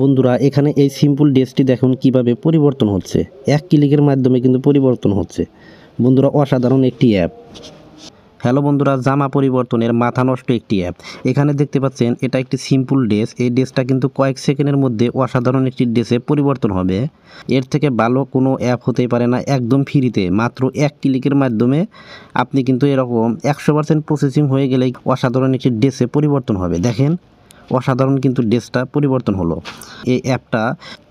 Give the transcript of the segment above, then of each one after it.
বন্ধুরা এখানে এই সিম্পল ড্রেসটি দেখুন কিভাবে পরিবর্তন হচ্ছে। এক ক্লিকের মাধ্যমে কিন্তু পরিবর্তন হচ্ছে। বন্ধুরা অসাধারণ একটি অ্যাপ। হ্যালো বন্ধুরা, জামা পরিবর্তনের মাথা নষ্ট একটি অ্যাপ। এখানে দেখতে পাচ্ছেন এটা একটি সিম্পল ড্রেস। এই ড্রেসটা কিন্তু কয়েক সেকেন্ডের মধ্যে অসাধারণ একটি ড্রেসে পরিবর্তন হবে। এর থেকে ভালো কোনো অ্যাপ হতেই পারে না। একদম ফ্রিতে মাত্র এক ক্লিকের মাধ্যমে আপনি কিন্তু এরকম 100% প্রসেসিং হয়ে গেলেই অসাধারণ একটি ড্রেসে পরিবর্তন হবে। দেখেন অসাধারণ কিন্তু ড্রেসটা পরিবর্তন হলো। এই অ্যাপটা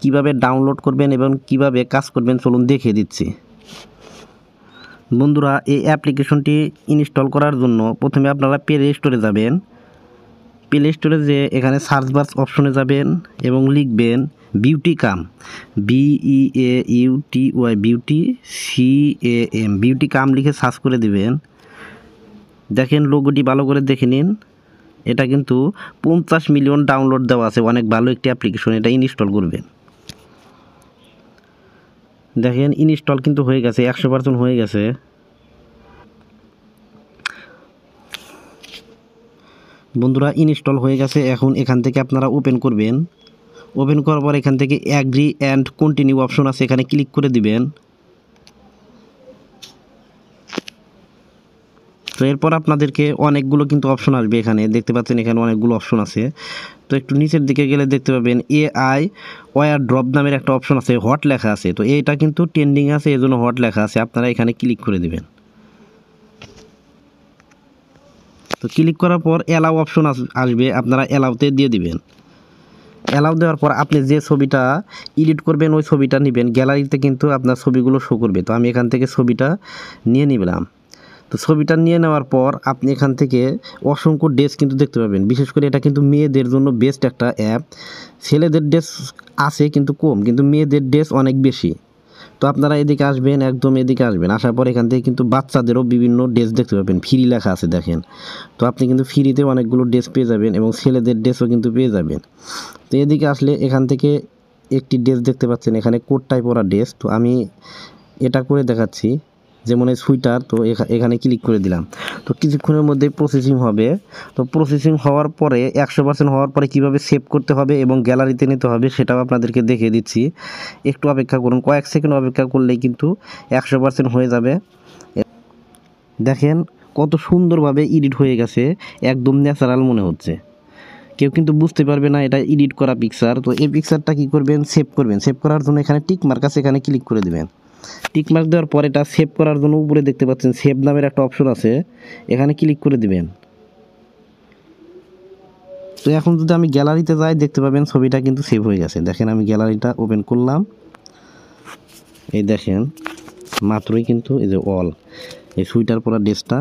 কিভাবে ডাউনলোড করবেন এবং কিভাবে কাজ করবেন চলুন দেখিয়ে দিচ্ছি। বন্ধুরা এই অ্যাপ্লিকেশনটি ইনস্টল করার জন্য প্রথমে আপনারা প্লে স্টোরে যাবেন। প্লে স্টোরে যে এখানে সার্চ বার অপশনে যাবেন এবং লিখবেন বিউটিকাম, BEAUTY BEAUTY বিউটিকাম লিখে সার্চ করে দিবেন। দেখেন লোগোটি ভালো করে দেখে নিন। এটা কিন্তু 50 মিলিয়ন ডাউনলোড দেওয়া আছে। অনেক ভালো একটি অ্যাপ্লিকেশন। এটা ইনস্টল করবেন। দেখেন ইনস্টল কিন্তু হয়ে গেছে, 100% হয়ে গেছে। বন্ধুরা ইনস্টল হয়ে গেছে। এখন এখান থেকে আপনারা ওপেন করবেন। ওপেন করার পর এখান থেকে অ্যাগ্রি অ্যান্ড কন্টিনিউ অপশন আছে, এখানে ক্লিক করে দিবেন। তো এরপর আপনাদেরকে অনেকগুলো কিন্তু অপশন আসবে। এখানে দেখতে পাচ্ছেন এখানে অনেকগুলো অপশন আছে। তো একটু নিচের দিকে গেলে দেখতে পাবেন AI ওয়্যার ড্রপ নামের একটা অপশন আছে, হট লেখা আছে। তো এইটা কিন্তু ট্রেন্ডিং আছে, এই জন্য হট লেখা আছে। আপনারা এখানে ক্লিক করে দিবেন। তো ক্লিক করার পর অ্যালাউ অপশন আসবে, আপনারা অ্যালাউতে দিয়ে দিবেন। অ্যালাউ দেওয়ার পর আপনি যে ছবিটা এডিট করবেন ওই ছবিটা নেবেন। গ্যালারিতে কিন্তু আপনার ছবিগুলো শো করবে। তো আমি এখান থেকে ছবিটা নিয়ে নিলাম। তো ছবিটা নিয়ে নেওয়ার পর আপনি এখান থেকে অসংখ্য ড্রেস কিন্তু দেখতে পাবেন। বিশেষ করে এটা কিন্তু মেয়েদের জন্য বেস্ট একটা অ্যাপ। ছেলেদের ড্রেস আছে কিন্তু কম, কিন্তু মেয়েদের ড্রেস অনেক বেশি। তো আপনারা এদিকে আসবেন, একদম এদিকে আসবেন। আসার পর এখান থেকে কিন্তু বাচ্চাদেরও বিভিন্ন ড্রেস দেখতে পাবেন। ফ্রি লেখা আছে দেখেন। তো আপনি কিন্তু ফ্রিতে অনেকগুলো ড্রেস পেয়ে যাবেন এবং ছেলেদের ড্রেসও কিন্তু পেয়ে যাবেন। তো এদিকে আসলে এখান থেকে একটি ড্রেস দেখতে পাচ্ছেন, এখানে কোট টাই পরা ড্রেস। তো আমি এটা করে দেখাচ্ছি, যেমন এই সুইটার। তো এখানে ক্লিক করে দিলাম। তো কিছুক্ষণের মধ্যে প্রসেসিং হবে। তো প্রসেসিং হওয়ার পরে 100% হওয়ার পরে কীভাবে সেভ করতে হবে এবং গ্যালারিতে নিতে হবে সেটাও আপনাদেরকে দেখিয়ে দিচ্ছি। একটু অপেক্ষা করুন, কয়েক সেকেন্ড অপেক্ষা করলেই কিন্তু 100% হয়ে যাবে। দেখেন কত সুন্দরভাবে এডিট হয়ে গেছে, একদম ন্যাচারাল মনে হচ্ছে। কেউ কিন্তু বুঝতে পারবে না এটা এডিট করা পিকচার। তো এই পিকচারটা কী করবেন, সেভ করবেন। সেভ করার জন্য এখানে টিক মার্ক আছে, এখানে ক্লিক করে দেবেন। টিক মার্ক দেওয়ার পর এটা সেভ করার জন্য উপরে দেখতে পাচ্ছেন সেভ নামের একটা অপশন আছে, এখানে ক্লিক করে দিবেন। তো এখন যদি আমি গ্যালারিতে যাই দেখতে পাবেন ছবিটা কিন্তু সেভ হয়ে গেছে। দেখেন আমি গ্যালারিটা ওপেন করলাম, এই দেখেন মাত্রই কিন্তু এই যে এই সুইটার পরা ড্রেসটা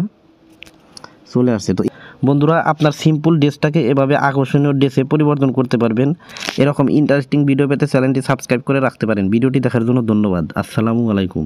চলে আসছে। তো বন্ধুরা আপনার সিম্পল ড্রেসটাকে এভাবে আকর্ষণীয় ড্রেসে পরিবর্তন করতে পারবেন। এরকম ইন্টারেস্টিং ভিডিও পেতে চ্যানেলটি সাবস্ক্রাইব করে রাখতে পারেন। ভিডিওটি দেখার জন্য ধন্যবাদ। আসসালামু আলাইকুম।